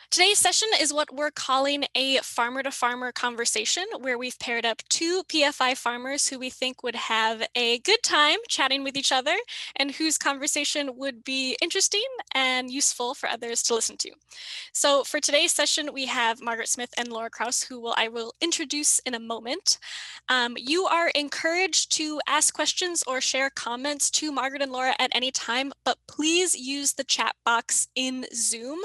Today's session is what we're calling a farmer-to-farmer conversation, where we've paired up two PFI farmers who we think would have a good time chatting with each other and whose conversation would be interesting and useful for others to listen to. So for today's session, we have Margaret Smith and Laura Krouse, who I will introduce in a moment. You are encouraged to ask questions or share comments to Margaret and Laura at any time, but please use the chat box in Zoom.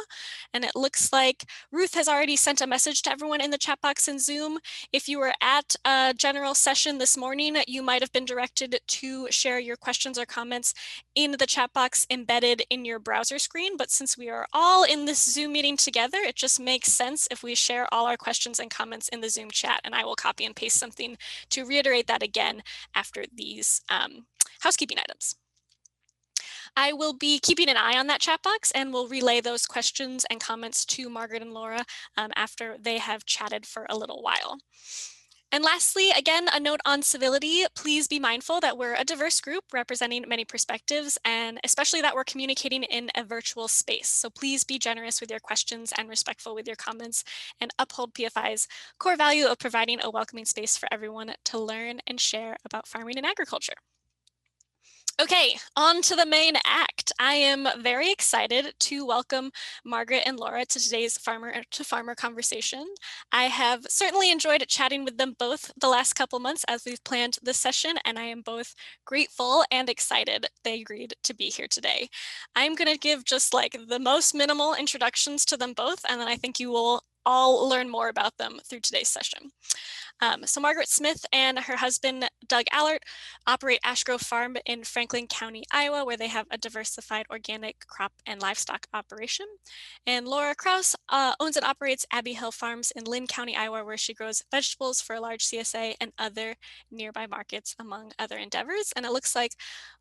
And it looks like Ruth has already sent a message to everyone in the chat box in Zoom. If you were at a general session this morning, you might have been directed to share your questions or comments in the chat box embedded in your browser screen. But since we are all in this Zoom meeting together, it just makes sense if we share all our questions and comments in the Zoom chat, and I will copy and paste something to reiterate that again after these housekeeping items. I will be keeping an eye on that chat box and will relay those questions and comments to Margaret and Laura after they have chatted for a little while. And lastly, again, a note on civility. Please be mindful that we're a diverse group representing many perspectives, and especially that we're communicating in a virtual space. So please be generous with your questions and respectful with your comments, and uphold PFI's core value of providing a welcoming space for everyone to learn and share about farming and agriculture. Okay, on to the main act. I am very excited to welcome Margaret and Laura to today's farmer-to-farmer conversation. I have certainly enjoyed chatting with them both the last couple months as we've planned this session, and I am both grateful and excited they agreed to be here today. I'm going to give just like the most minimal introductions to them both, and then I think you will all learn more about them through today's session. So Margaret Smith and her husband, Doug Allert, operate Ash Grove Farm in Franklin County, Iowa, where they have a diversified organic crop and livestock operation. And Laura Krouse owns and operates Abbe Hills Farms in Linn County, Iowa, where she grows vegetables for a large CSA and other nearby markets, among other endeavors. And it looks like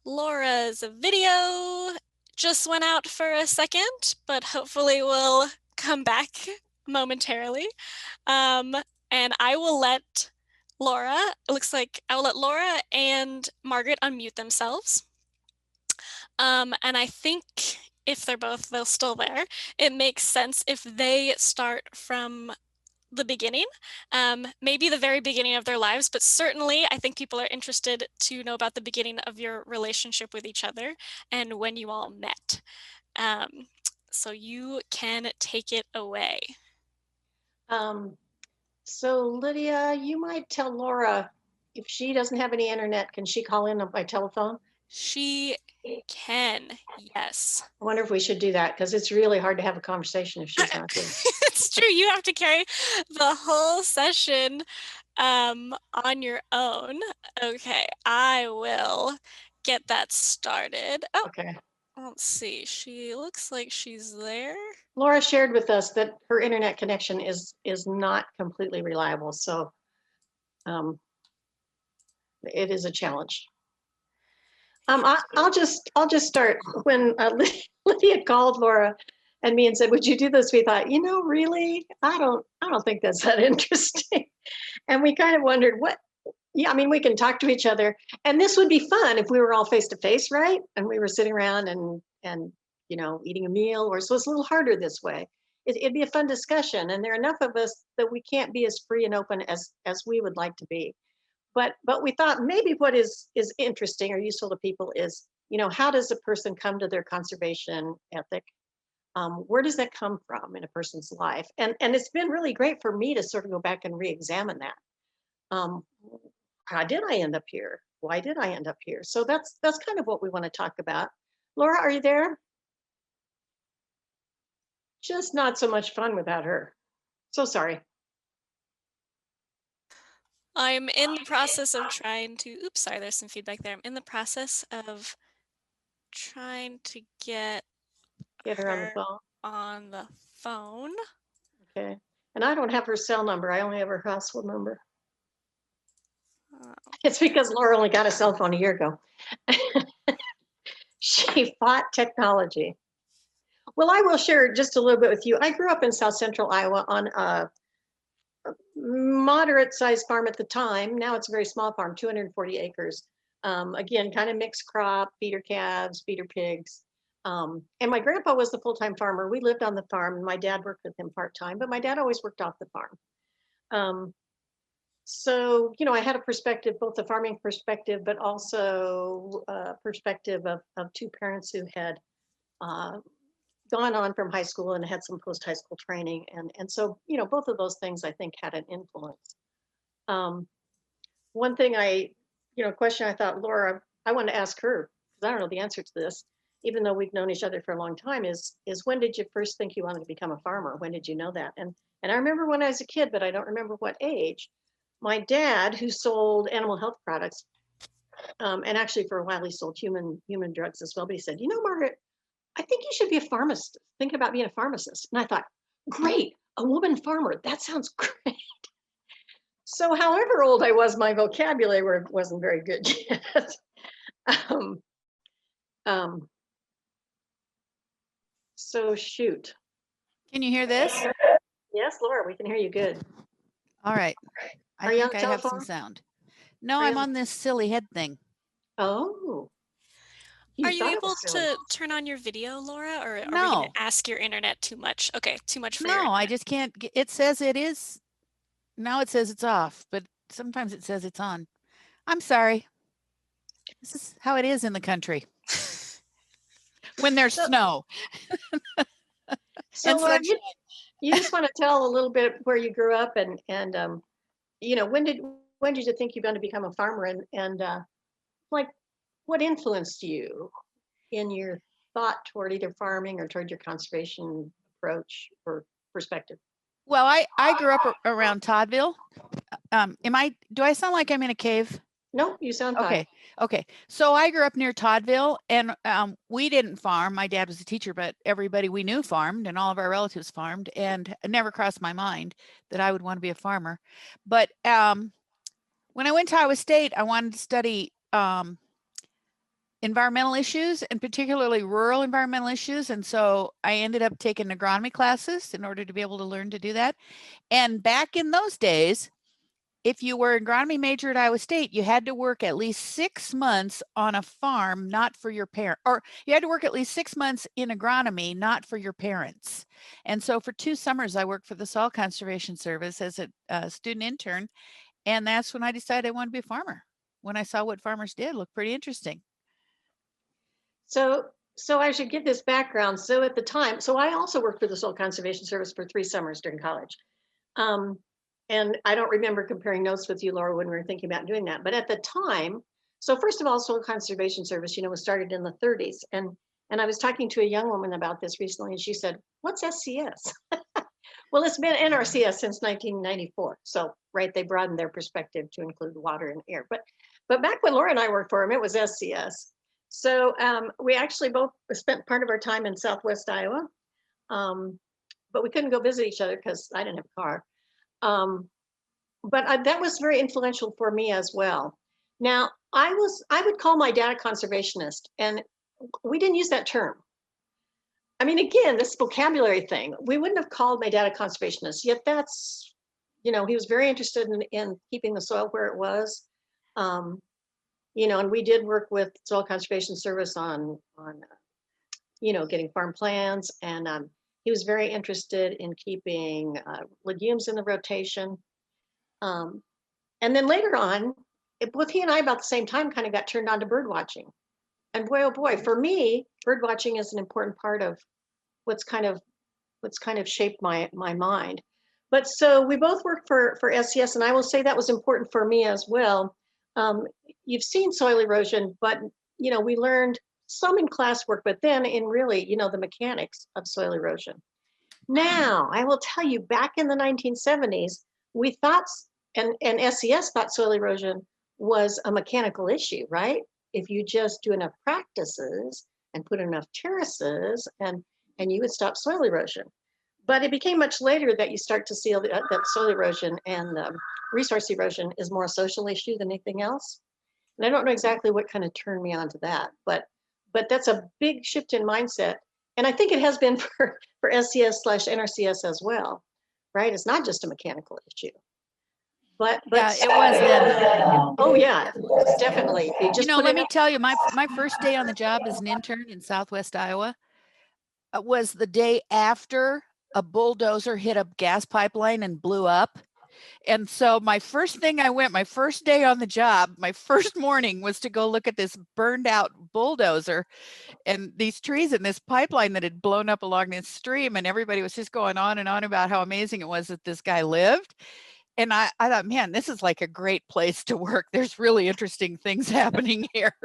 Laura's video just went out for a second, but hopefully will come back momentarily. And I will let Laura, it looks like I will let Laura and Margaret unmute themselves. And I think if they're still there, it makes sense if they start from the beginning, maybe the very beginning of their lives, but certainly I think people are interested to know about the beginning of your relationship with each other and when you all met. So you can take it away. So Lydia, you might tell Laura if she doesn't have any internet, can she call in by telephone? She can, yes. I wonder if we should do that, because it's really hard to have a conversation if she's not here. It's true, you have to carry the whole session on your own. Okay, I will get that started. Oh, okay. Let's see, she looks like she's there. Laura shared with us that her internet connection is not completely reliable, so it is a challenge. I'll just start. When Lydia called Laura and me and said, "Would you do this?" We thought, really, I don't think that's that interesting. And we kind of wondered what. Yeah, I mean, we can talk to each other, and this would be fun if we were all face to face, right? And we were sitting around and eating a meal, or so it's a little harder this way. It'd be a fun discussion, and there are enough of us that we can't be as free and open as we would like to be. But we thought maybe what is interesting or useful to people is, how does a person come to their conservation ethic? Where does that come from in a person's life? And it's been really great for me to sort of go back and re-examine that. How did I end up here? Why did I end up here? So that's kind of what we want to talk about. Laura, are you there? Just not so much fun without her. So sorry. I'm in the process of trying to, oops, sorry, there's some feedback there. I'm in the process of trying to get her on the phone. On the phone. Okay. And I don't have her cell number. I only have her household number. It's because Laura only got a cell phone a year ago. She fought technology. Well, I will share just a little bit with you. I grew up in South Central Iowa on a moderate sized farm at the time. Now it's a very small farm, 240 acres. Again, kind of mixed crop, feeder calves, feeder pigs. And my grandpa was the full-time farmer. We lived on the farm, and my dad worked with him part-time, but my dad always worked off the farm. So, you know, I had a perspective, both a farming perspective, but also a perspective of two parents who had gone on from high school and had some post-high school training. And so, you know, both of those things I think had an influence. One thing question I thought, Laura, I want to ask her, because I don't know the answer to this, even though we've known each other for a long time, is when did you first think you wanted to become a farmer? When did you know that? And I remember when I was a kid, but I don't remember what age. My dad, who sold animal health products, and actually for a while he sold human drugs as well, but he said, you know, Margaret, I think you should be a pharmacist, thinking about being a pharmacist. And I thought, great, a woman farmer, that sounds great. So however old I was, my vocabulary wasn't very good yet. So shoot. Can you hear this? Yes, Laura, we can hear you good. All right. Are you on think the I have some telephone? sound. No, Are I'm you- on this silly head thing. Oh. Are you thought it able was silly. to turn on your video, Laura, or are we going No. to ask your internet too much? Okay, too much for your No, I internet. just can't. It says it is. Now it says it's off, but sometimes it says it's on. I'm sorry. This is how it is in the country when there's snow. So And you just want to tell a little bit where you grew up and you know, when did you think you're going to become a farmer, and like what influenced you in your thought toward either farming or toward your conservation approach or perspective? Well, I grew up around Toddville. Do I sound like I'm in a cave? Nope, you sound fine. Okay. So I grew up near Toddville, and we didn't farm. My dad was a teacher, but everybody we knew farmed, and all of our relatives farmed, and it never crossed my mind that I would want to be a farmer. But when I went to Iowa State, I wanted to study environmental issues, and particularly rural environmental issues. And so I ended up taking agronomy classes in order to be able to learn to do that. And back in those days, if you were an agronomy major at Iowa State, you had to work at least 6 months on a farm, not for your parent, or you had to work at least 6 months in agronomy, not for your parents. And so for 2 summers, I worked for the Soil Conservation Service as a student intern. And that's when I decided I wanted to be a farmer. When I saw what farmers did, it looked pretty interesting. So I should give this background. So at the time, so I also worked for the Soil Conservation Service for 3 summers during college. And I don't remember comparing notes with you, Laura, when we were thinking about doing that. But at the time, so first of all, Soil Conservation Service, you know, was started in the 30s. And I was talking to a young woman about this recently, and she said, what's SCS? Well, it's been NRCS since 1994. So, right, they broadened their perspective to include water and air. But back when Laura and I worked for them, it was SCS. So we actually both spent part of our time in Southwest Iowa, but we couldn't go visit each other because I didn't have a car. But that was very influential for me as well. Now, I would call my dad a conservationist, and we didn't use that term. I mean, again, this vocabulary thing, we wouldn't have called my dad a conservationist, yet that's, you know, he was very interested in keeping the soil where it was. You know, and we did work with Soil Conservation Service on you know, getting farm plans, and he was very interested in keeping legumes in the rotation. And then later on, both he and I about the same time kind of got turned on to bird watching. And boy, oh boy, for me, bird watching is an important part of what's kind of shaped my mind. But so we both worked for SCS, and I will say that was important for me as well. You've seen soil erosion, but you know, we learned some in classwork, but then in really, you know, the mechanics of soil erosion. Now, I will tell you, back in the 1970s, we thought, and SCS thought soil erosion was a mechanical issue, right? If you just do enough practices and put enough terraces, and you would stop soil erosion. But it became much later that you start to see that soil erosion and resource erosion is more a social issue than anything else. And I don't know exactly what kind of turned me on to that, but that's a big shift in mindset. And I think it has been for SCS/NRCS as well, right? It's not just a mechanical issue. But Yeah, it was then. oh yeah, definitely. You just put let it me up. tell you, my first day on the job as an intern in Southwest Iowa was the day after a bulldozer hit a gas pipeline and blew up. And so my first day on the job, my first morning was to go look at this burned out bulldozer and these trees in this pipeline that had blown up along this stream. And everybody was just going on and on about how amazing it was that this guy lived. And I thought, man, this is like a great place to work. There's really interesting things happening here.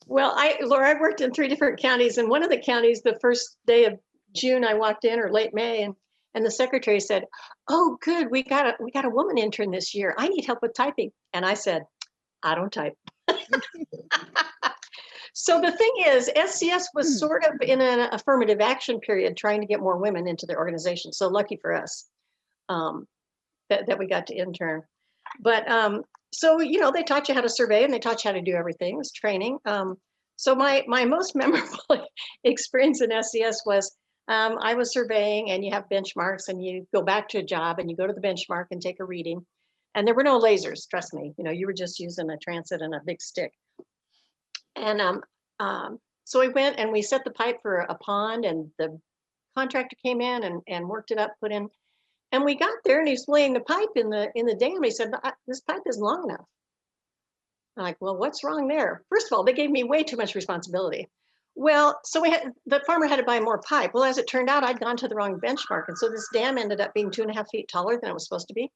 Well, Laura, I worked in 3 different counties, and one of the counties, the first day of June, I walked in, or late May, and the secretary said, "Oh, good, we got a woman intern this year. I need help with typing." And I said, "I don't type." So the thing is, SCS was sort of in an affirmative action period, trying to get more women into their organization. So lucky for us that we got to intern. But so they taught you how to survey, and they taught you how to do everything. It was training. So my most memorable experience in SCS was I was surveying, and you have benchmarks, and you go back to a job, and you go to the benchmark and take a reading. And there were no lasers, trust me. You were just using a transit and a big stick. And so we went and we set the pipe for a pond, and the contractor came in and worked it up, put in. And we got there, and he's laying the pipe in the dam. He said, "This pipe isn't long enough." I'm like, "Well, what's wrong there?" First of all, they gave me way too much responsibility. Well, so the farmer had to buy more pipe. Well, as it turned out, I'd gone to the wrong benchmark. And so this dam ended up being 2.5 feet taller than it was supposed to be.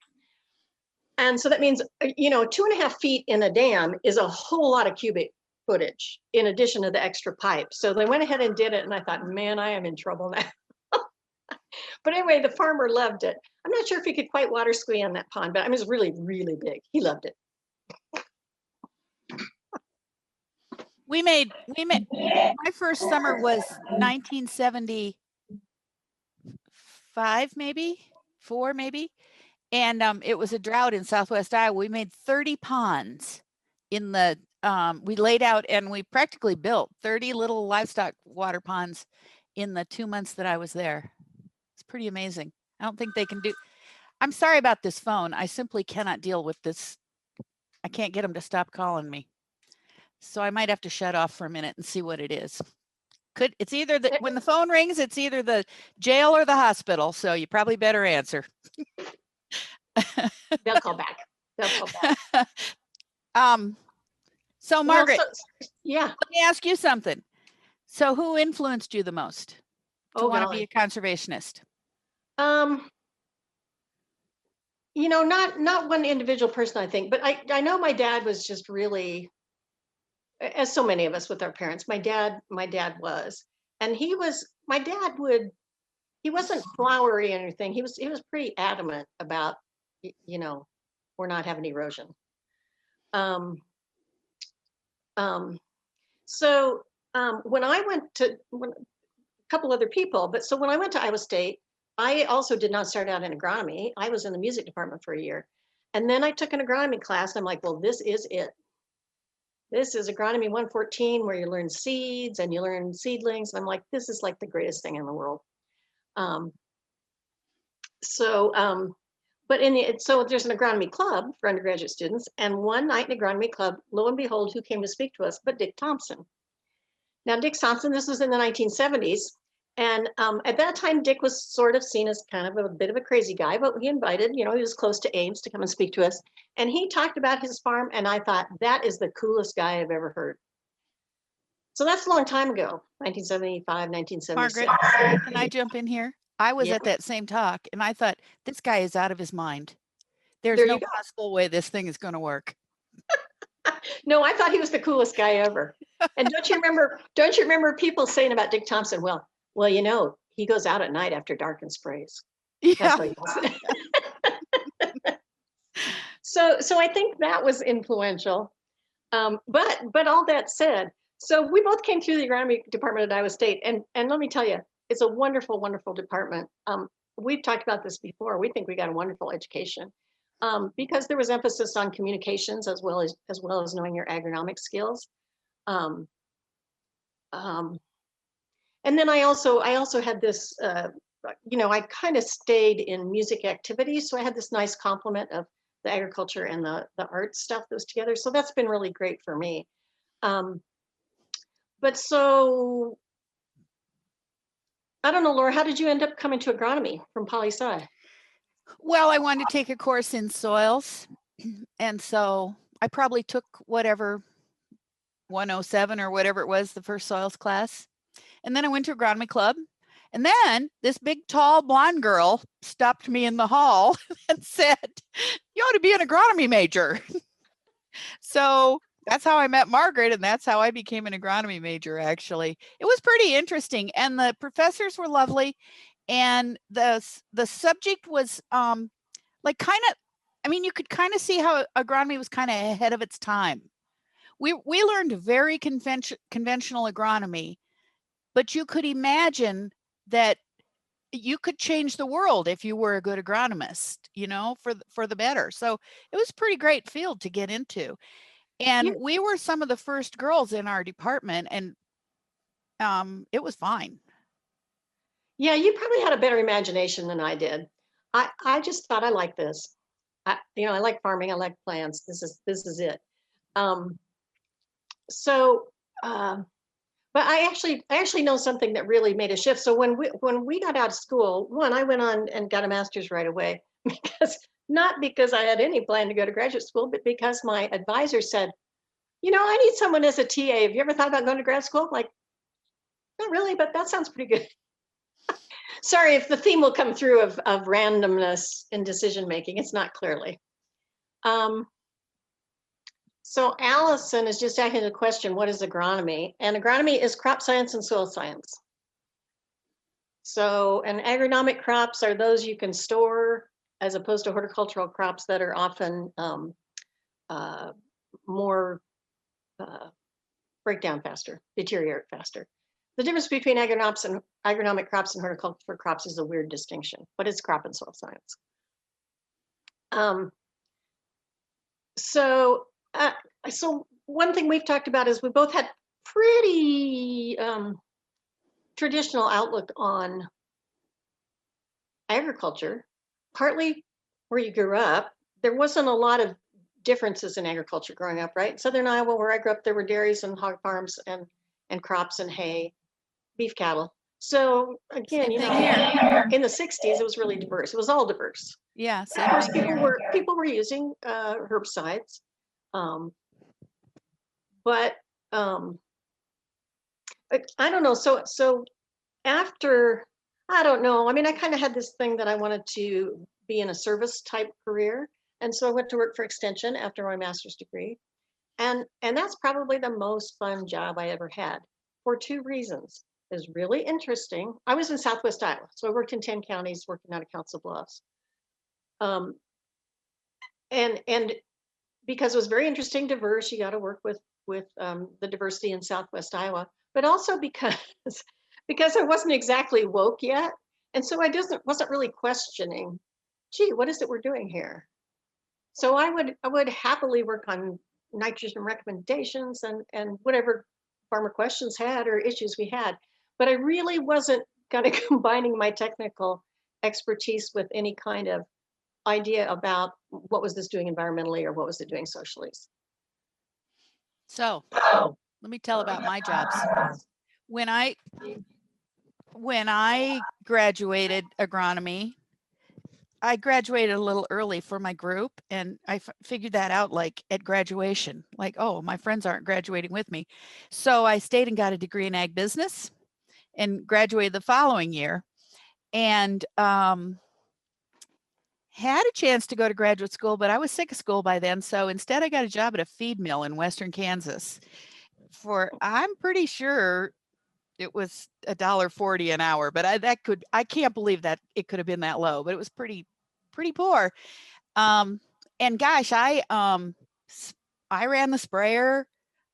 And so that means, 2.5 feet in a dam is a whole lot of cubic footage in addition to the extra pipe. So they went ahead and did it. And I thought, man, I am in trouble now. But anyway, the farmer loved it. I'm not sure if he could quite water squee on that pond, but it was really, really big. He loved it. We made my first summer was 1975, maybe 4, maybe. And it was a drought in Southwest Iowa. We made 30 ponds in the, we laid out and we practically built 30 little livestock water ponds in the 2 months that I was there. It's pretty amazing. I don't think they can do, I'm sorry about this phone. I simply cannot deal with this. I can't get them to stop calling me. So I might have to shut off for a minute and see what it is. It's either when the phone rings, it's either the jail or the hospital. So you probably better answer. They'll call back. So Margaret, yeah. Let me ask you something. So who influenced you the most to want to be a conservationist? Not one individual person, I think, but I know my dad was just really, as so many of us with our parents, my dad was, and he wasn't flowery or anything. He was pretty adamant about, we're not having erosion. So when I went to a couple other people, but so when I went to Iowa State, I also did not start out in agronomy. I was in the music department for a year. And then I took an agronomy class. I'm like, well, this is it. This is agronomy 114, where you learn seeds and you learn seedlings. And I'm like, this is like the greatest thing in the world. So there's an agronomy club for undergraduate students. And one night in agronomy club, lo and behold, who came to speak to us but Dick Thompson. Now, Dick Thompson, this was in the 1970s. And at that time, Dick was sort of seen as kind of a bit of a crazy guy, but he invited, he was close to Ames to come and speak to us. And he talked about his farm, and I thought, that is the coolest guy I've ever heard. So that's a long time ago, 1975, 1976. Margaret, can I jump in here? I was at that same talk, and I thought, this guy is out of his mind. There's no possible way this thing is going to work. No, I thought he was the coolest guy ever. And don't you remember people saying about Dick Thompson, well, he goes out at night after dark and sprays. Yeah. So I think that was influential. But all that said, so we both came through the agronomy department at Iowa State, and let me tell you, it's a wonderful, wonderful department. We've talked about this before. We think we got a wonderful education because there was emphasis on communications as well as knowing your agronomic skills. And then I also had this I kind of stayed in music activities. So I had this nice complement of the agriculture and the art stuff that was together. So that's been really great for me. But so, I don't know, Laura, how did you end up coming to agronomy from poli-sci? Well, I wanted to take a course in soils. And so I probably took whatever 107 or whatever it was, the first soils class. And then I went to agronomy club. And then this big, tall, blonde girl stopped me in the hall and said, "You ought to be an agronomy major." So that's how I met Margaret, and that's how I became an agronomy major, actually. It was pretty interesting, and the professors were lovely, and the subject was like kind of, I mean, you could kind of see how agronomy was kind of ahead of its time. We learned very conventional agronomy, but you could imagine that you could change the world if you were a good agronomist, for the better. So it was a pretty great field to get into. And we were some of the first girls in our department, and it was fine. Yeah, you probably had a better imagination than I did. I just thought I like this. I like farming. I like plants. This is it. But I actually know something that really made a shift. So when we got out of school, I went on and got a master's right away not because I had any plan to go to graduate school, but because my advisor said, I need someone as a TA. Have you ever thought about going to grad school? I'm like, not really, but that sounds pretty good. Sorry if the theme will come through of randomness in decision making. It's not clearly. So Allison is just asking a question, what is agronomy? And agronomy is crop science and soil science. So, and agronomic crops are those you can store, as opposed to horticultural crops that are often more break down faster, deteriorate faster. The difference between agronomic crops and horticultural crops is a weird distinction, but it's crop and soil science. So one thing we've talked about is we both had pretty traditional outlook on agriculture, partly where you grew up. There wasn't a lot of differences in agriculture growing up, right? In Southern Iowa, where I grew up, there were dairies and hog farms and crops and hay, beef cattle. So again, in the 60s, it was really diverse. It was all diverse. Yeah. Of course, people were using herbicides, but I don't know. So after, I don't know. I mean, I kind of had this thing that I wanted to be in a service type career, and so I went to work for Extension after my master's degree, and that's probably the most fun job I ever had for two reasons. It was really interesting. I was in Southwest Iowa, so I worked in 10 counties, working out of Council Bluffs. And because it was very interesting, diverse, you got to work with the diversity in Southwest Iowa, but also because I wasn't exactly woke yet, and so I wasn't really questioning, gee, what is it we're doing here? So I would happily work on nitrogen recommendations and whatever farmer questions had or issues we had, but I really wasn't kind of combining my technical expertise with any kind of idea about what was this doing environmentally or what was it doing socially. So let me tell about my jobs. When I graduated agronomy, I graduated a little early for my group, and I figured that out like at graduation, like, oh, my friends aren't graduating with me. So I stayed and got a degree in ag business and graduated the following year, and had a chance to go to graduate school, but I was sick of school by then. So instead I got a job at a feed mill in Western Kansas for, I'm pretty sure it was $1.40 an hour, but I can't believe that it could have been that low, but it was pretty poor. And gosh, I ran the sprayer,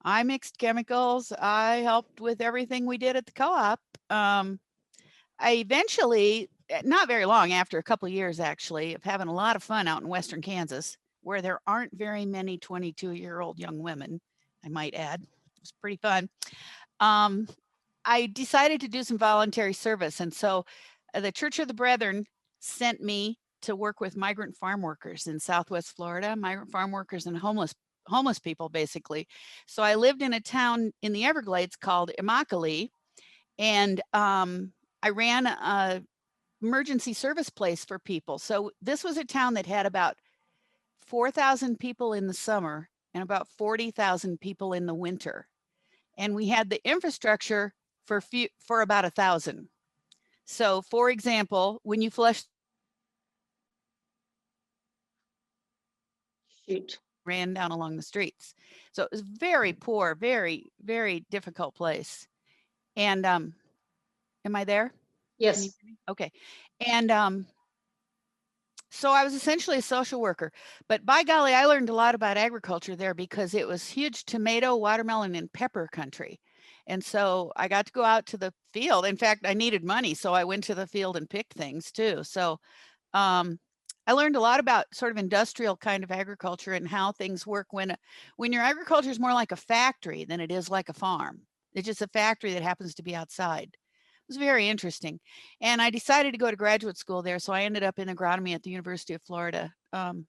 I mixed chemicals, I helped with everything we did at the co-op. I eventually, not very long after, a couple of years actually, of having a lot of fun out in Western Kansas, where there aren't very many 22-year-old young women, I might add. It was pretty fun. I decided to do some voluntary service. And so the Church of the Brethren sent me to work with migrant farm workers in Southwest Florida, migrant farm workers and homeless people, basically. So I lived in a town in the Everglades called Immokalee, and I ran a emergency service place for people. So this was a town that had about 4,000 people in the summer and about 40,000 people in the winter. And we had the infrastructure for about 1,000. So for example, when you flush ran down along the streets. So it was very poor, very, very difficult place. And am I there? Yes. Okay. And so I was essentially a social worker, but by golly, I learned a lot about agriculture there because it was huge tomato, watermelon, and pepper country. And so I got to go out to the field. In fact, I needed money, so I went to the field and picked things too. So I learned a lot about sort of industrial kind of agriculture and how things work when your agriculture is more like a factory than it is like a farm. It's just a factory that happens to be outside. It was very interesting. And I decided to go to graduate school there. So I ended up in agronomy at the University of Florida. And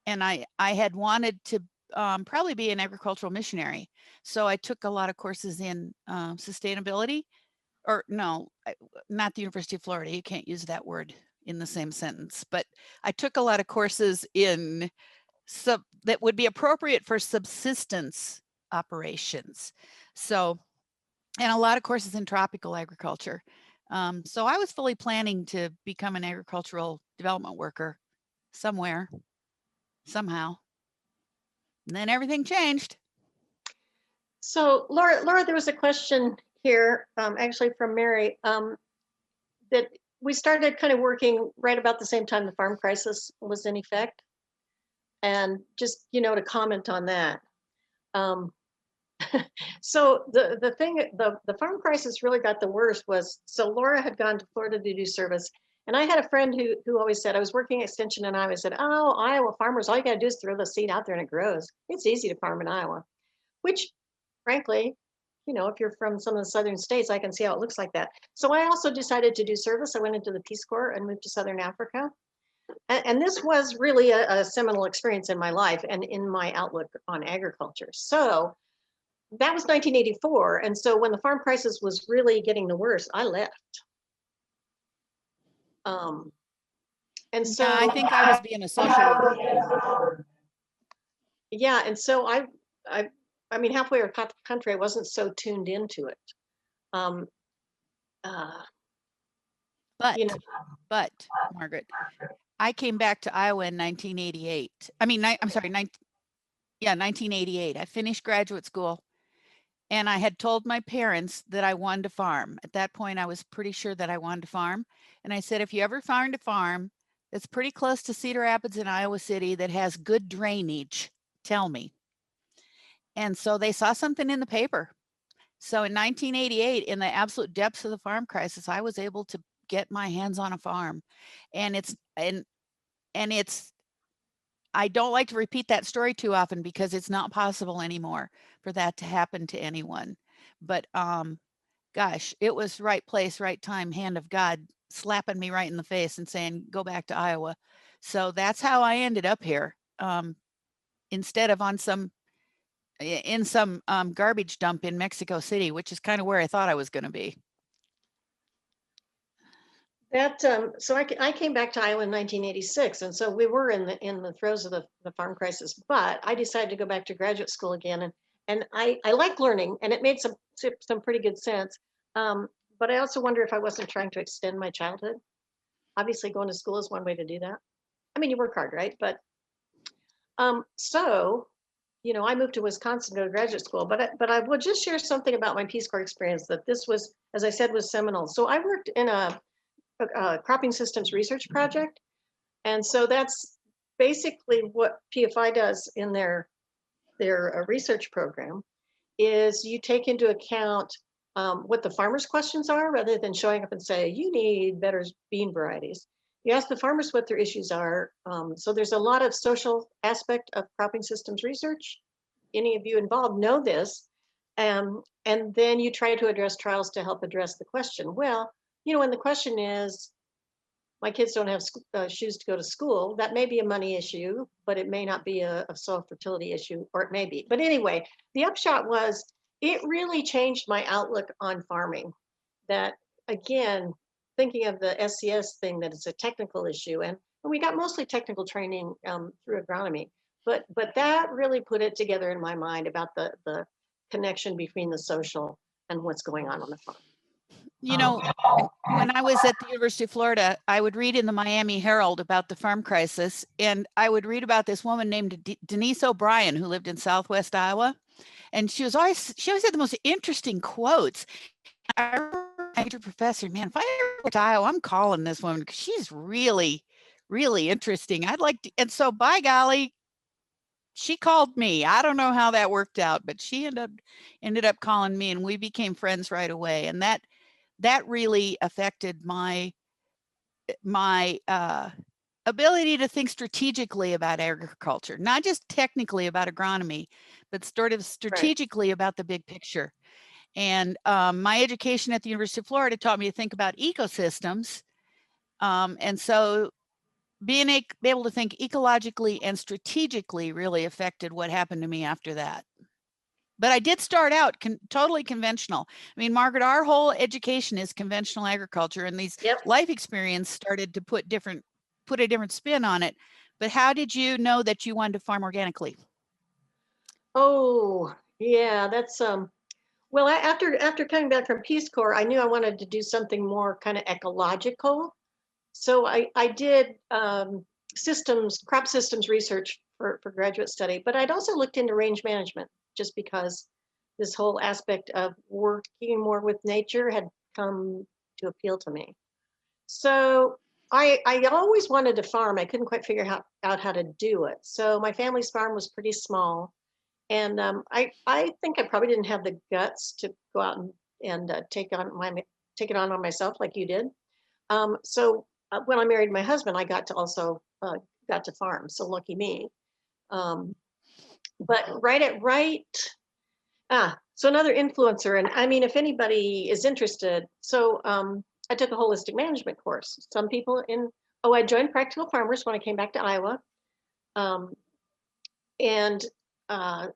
I had wanted to probably be an agricultural missionary. So I took a lot of courses in sustainability, or no, not the University of Florida. You can't use that word in the same sentence, but I took a lot of courses in that would be appropriate for subsistence operations. So, and a lot of courses in tropical agriculture. So I was fully planning to become an agricultural development worker somewhere, somehow. And then everything changed. So Laura, there was a question here, actually from Mary, that we started kind of working right about the same time the farm crisis was in effect. And just, to comment on that. So the farm crisis really got the worst was, so Laura had gone to Florida to do service. And I had a friend who always said, I was working extension in Iowa, said, oh, Iowa farmers, all you got to do is throw the seed out there and it grows. It's easy to farm in Iowa, which frankly, if you're from some of the southern states, I can see how it looks like that. So I also decided to do service. I went into the Peace Corps and moved to Southern Africa. And this was really a seminal experience in my life and in my outlook on agriculture. So that was 1984. And so when the farm crisis was really getting the worst, I left. And so yeah, I think I was being a social worker. Yeah, and so I mean, halfway across the country, I wasn't so tuned into it. But Margaret, I came back to Iowa in 1988. I mean, I'm sorry, 1988. I finished graduate school and I had told my parents that I wanted to farm. At that point, I was pretty sure that I wanted to farm. And I said, if you ever find a farm that's pretty close to Cedar Rapids in Iowa City that has good drainage, tell me. And so they saw something in the paper. So in 1988, in the absolute depths of the farm crisis, I was able to get my hands on a farm. And I don't like to repeat that story too often because it's not possible anymore for that to happen to anyone. But gosh, it was right place, right time, hand of God slapping me right in the face and saying, go back to Iowa. So that's how I ended up here, instead of in some garbage dump in Mexico City, which is kind of where I thought I was going to be. So I came back to Iowa in 1986, and so we were in the throes of the farm crisis. But I decided to go back to graduate school again, and I like learning, and it made some pretty good sense. But I also wonder if I wasn't trying to extend my childhood. Obviously, going to school is one way to do that. I mean, you work hard, right? But so, I moved to Wisconsin to go to graduate school. But I will just share something about my Peace Corps experience that this was, as I said, was seminal. So I worked in a cropping systems research project. And so that's basically what PFI does in their research program, is you take into account what the farmers' questions are, rather than showing up and say, you need better bean varieties. You ask the farmers what their issues are. So there's a lot of social aspect of cropping systems research. Any of you involved know this. And then you try to address trials to help address the question. Well, when the question is, my kids don't have shoes to go to school, that may be a money issue, but it may not be a soil fertility issue, or it may be. But anyway, the upshot was it really changed my outlook on farming. That, again, thinking of the SCS thing, that it's a technical issue, and we got mostly technical training through agronomy, but that really put it together in my mind about the connection between the social and what's going on the farm. You know, when I was at the University of Florida, I would read in the Miami Herald about the farm crisis, and I would read about this woman named Denise O'Brien, who lived in Southwest Iowa, and she always had the most interesting quotes. I remember my major professor, man, if I ever go to Iowa, I'm calling this woman because she's really, really interesting. I'd like to, and so by golly, she called me. I don't know how that worked out, but she ended up calling me, and we became friends right away. And that really affected my ability to think strategically about agriculture, not just technically about agronomy, but sort of strategically about the big picture. And my education at the University of Florida taught me to think about ecosystems. And so being able to think ecologically and strategically really affected what happened to me after that. But I did start out totally conventional. I mean, Margaret, our whole education is conventional agriculture, and these life experience started to put a different spin on it. But how did you know that you wanted to farm organically? Oh, yeah, that's well, after coming back from Peace Corps, I knew I wanted to do something more kind of ecological. So I did crop systems research for graduate study, but I'd also looked into range management, just because this whole aspect of working more with nature had come to appeal to me. So I always wanted to farm. I couldn't quite figure out how to do it. So my family's farm was pretty small. And I think I probably didn't have the guts to go out and take it on myself like you did. So when I married my husband, I got to farm. So lucky me. But so another influencer, and I mean, if anybody is interested, so I took a holistic management course. Some people I joined Practical Farmers when I came back to Iowa. And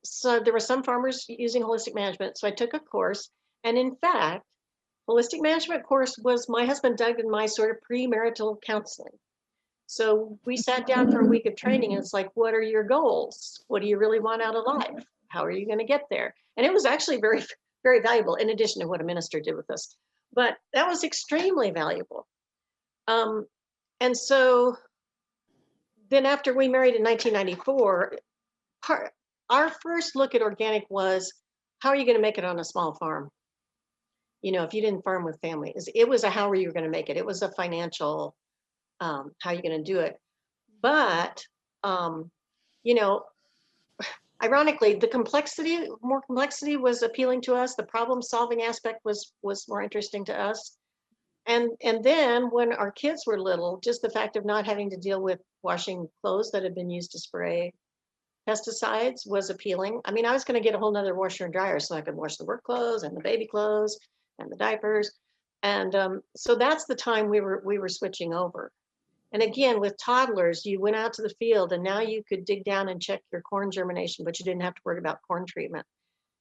so there were some farmers using holistic management. So I took a course, and in fact, holistic management course was my husband Doug and my sort of premarital counseling. So we sat down for a week of training, and it's like, what are your goals? What do you really want out of life? How are you going to get there? And it was actually very, very valuable, in addition to what a minister did with us. But that was extremely valuable. And so then after we married in 1994, our first look at organic was, how are you going to make it on a small farm? If you didn't farm with families, it was a how are you going to make it? It was a financial, how are you going to do it? But, ironically, more complexity was appealing to us. The problem solving aspect was more interesting to us. And then when our kids were little, just the fact of not having to deal with washing clothes that had been used to spray pesticides was appealing. I mean, I was going to get a whole nother washer and dryer so I could wash the work clothes and the baby clothes and the diapers. And so that's the time we were switching over. And again, with toddlers, you went out to the field, and now you could dig down and check your corn germination, but you didn't have to worry about corn treatment.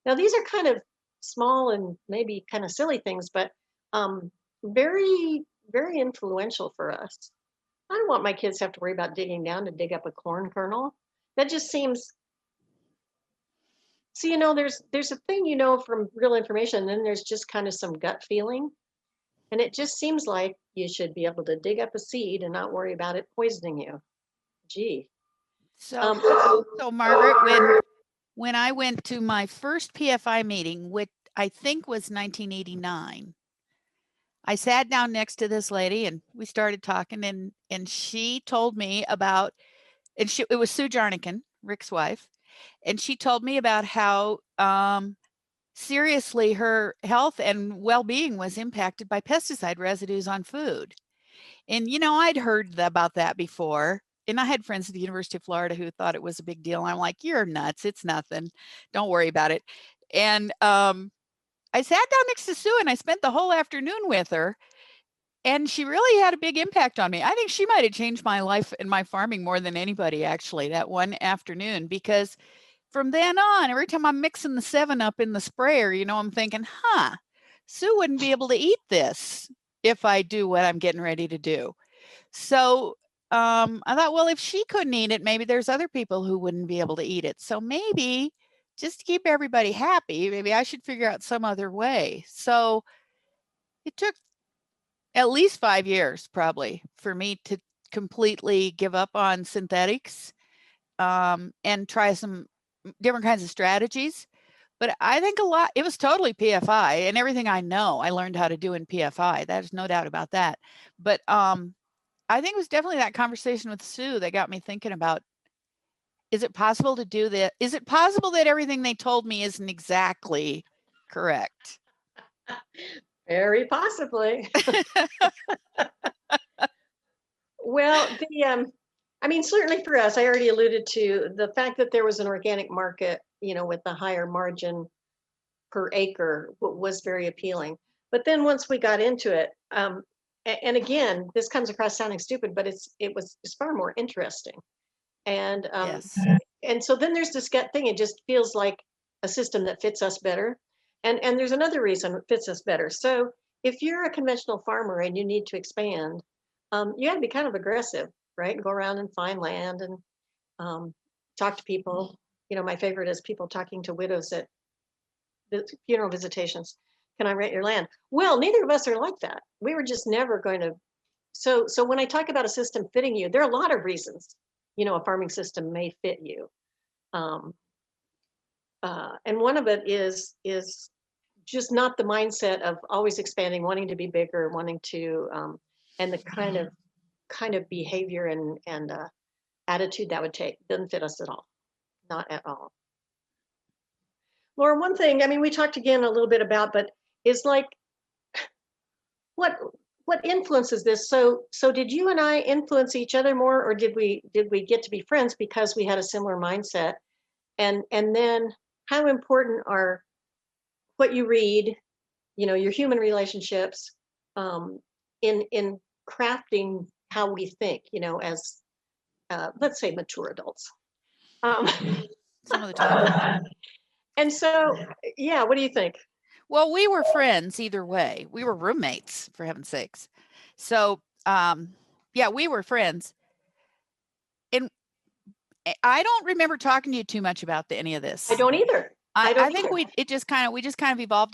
Now, these are kind of small and maybe kind of silly things, but very, very influential for us. I don't want my kids to have to worry about digging down to dig up a corn kernel. That just seems, so there's a thing from real information, and then there's just kind of some gut feeling. And it just seems like you should be able to dig up a seed and not worry about it poisoning you. Gee. So Margaret, when I went to my first PFI meeting, which I think was 1989, I sat down next to this lady and we started talking, and she told me about, it was Sue Jarnican, Rick's wife, and she told me about how seriously her health and well-being was impacted by pesticide residues on food. And I'd heard about that before, and I had friends at the University of Florida who thought it was a big deal. I'm like, you're nuts, it's nothing, don't worry about it. And I sat down next to Sue and I spent the whole afternoon with her. And she really had a big impact on me. I think she might have changed my life and my farming more than anybody, actually, that one afternoon, because from then on, every time I'm mixing the 7-Up in the sprayer, I'm thinking, Sue wouldn't be able to eat this if I do what I'm getting ready to do. So I thought, well, if she couldn't eat it, maybe there's other people who wouldn't be able to eat it. So maybe just to keep everybody happy, maybe I should figure out some other way. So it took at least 5 years probably for me to completely give up on synthetics and try some different kinds of strategies. But I think it was totally PFI, and everything I know, I learned how to do in PFI. There's no doubt about that. But I think it was definitely that conversation with Sue that got me thinking about, is it possible to do this? Is it possible that everything they told me isn't exactly correct? Very possibly. Well, I mean, certainly for us, I already alluded to the fact that there was an organic market, with a higher margin per acre was very appealing. But then once we got into it, and again, this comes across sounding stupid, but it's far more interesting. And Yes. and so then there's this gut thing. It just feels like a system that fits us better. And there's another reason it fits us better. So if you're a conventional farmer and you need to expand, you have to be kind of aggressive, right? Go around and find land and talk to people. My favorite is people talking to widows at the funeral visitations. Can I rent your land? Well, neither of us are like that. We were just never going to. So when I talk about a system fitting you, there are a lot of reasons, a farming system may fit you. And one of it is just not the mindset of always expanding, wanting to be bigger, wanting to, and the kind of behavior and attitude that would take doesn't fit us at all, not at all. Laura, one thing, I mean, we talked again a little bit about, but is like, what influences this? So did you and I influence each other more, or did we get to be friends because we had a similar mindset? And then how important are what you read, your human relationships, in crafting how we think, as let's say mature adults. Some of the time. And so, yeah, what do you think? Well, we were friends either way. We were roommates, for heaven's sakes. So, yeah, we were friends. And I don't remember talking to you too much about any of this. I don't either. I think we just kind of evolved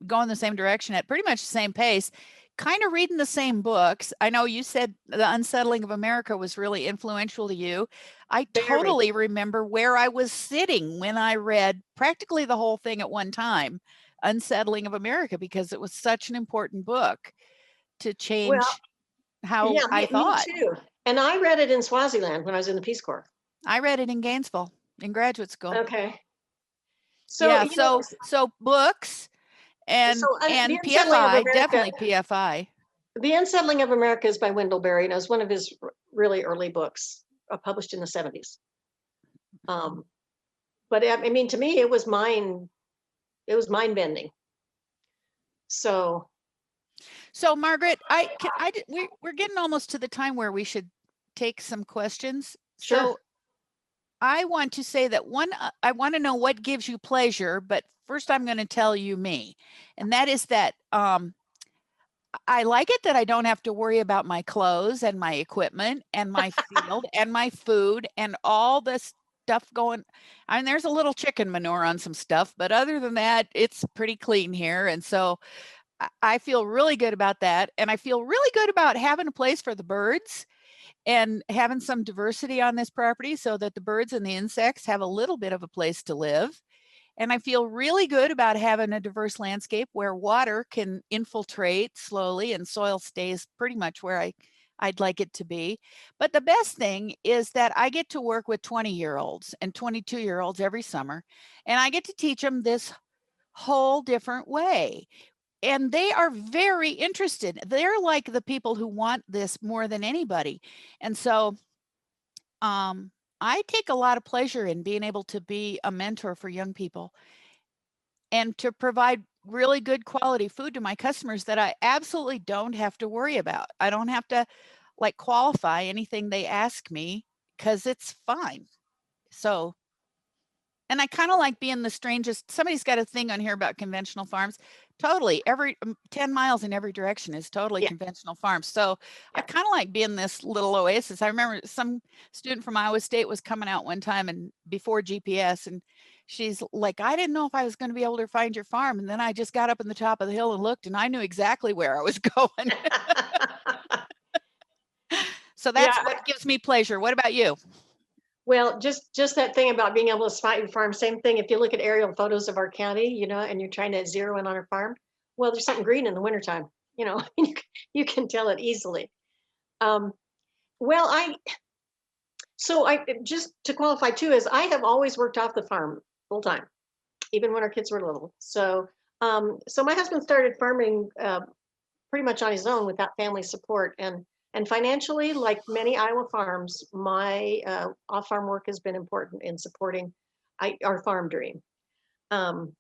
going the same direction at pretty much the same pace, kind of reading the same books. I know you said The Unsettling of America was really influential to you. I totally remember where I was sitting when I read practically the whole thing at one time, Unsettling of America, because it was such an important book to change how I thought. Me too. And I read it in Swaziland when I was in the Peace Corps. I read it in Gainesville in graduate school. Okay. So yeah, so books and PFI, definitely PFI. The Unsettling of America is by Wendell Berry, and it was one of his really early books, published in the 70s. But I mean, to me, it was mind bending. So Margaret, we're getting almost to the time where we should take some questions. Sure. So I want to say that I want to know what gives you pleasure, but first I'm going to tell you me. And that is that I like it that I don't have to worry about my clothes and my equipment and my field and my food and all this stuff going. I mean, there's a little chicken manure on some stuff, but other than that, it's pretty clean here. And so I feel really good about that. And I feel really good about having a place for the birds and having some diversity on this property so that the birds and the insects have a little bit of a place to live. And I feel really good about having a diverse landscape where water can infiltrate slowly and soil stays pretty much where I'd like it to be. But the best thing is that I get to work with 20-year-olds and 22-year-olds every summer, and I get to teach them this whole different way. And they are very interested. They're like the people who want this more than anybody. And so I take a lot of pleasure in being able to be a mentor for young people and to provide really good quality food to my customers that I absolutely don't have to worry about. I don't have to like qualify anything they ask me because it's fine. So, and I kind of like being the strangest. Somebody's got a thing on here about conventional farms. Totally. Every 10 miles in every direction is totally Yeah. conventional farms. So I Yeah. kind of like being this little oasis. I remember some student from Iowa State was coming out one time and before GPS, and she's like, I didn't know if I was going to be able to find your farm. And then I just got up in the top of the hill and looked, and I knew exactly where I was going. So that's Yeah. what gives me pleasure. What about you? Well, just that thing about being able to spot your farm. Same thing. If you look at aerial photos of our county, you know, and you're trying to zero in on our farm, well, there's something green in the wintertime. You know, you can tell it easily. Um, well, I just to qualify too is I have always worked off the farm full time, even when our kids were little. So my husband started farming pretty much on his own without family support, and financially, like many Iowa farms, my off-farm work has been important in supporting our farm dream. I'll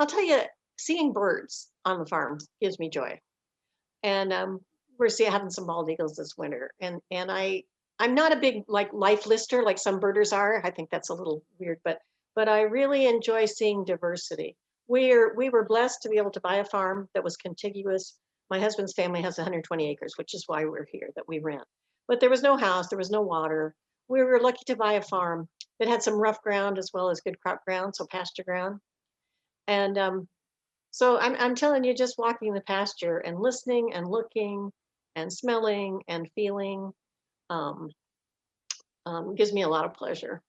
tell you, seeing birds on the farm gives me joy, and we're having some bald eagles this winter, and I'm not a big like life lister like some birders are. I think that's a little weird, but I really enjoy seeing diversity. We were blessed to be able to buy a farm that was contiguous. My husband's family has 120 acres, which is why we're here, that we rent. But there was no house, there was no water. We were lucky to buy a farm that had some rough ground as well as good crop ground, so pasture ground. And so I'm telling you, just walking the pasture and listening and looking and smelling and feeling um, gives me a lot of pleasure.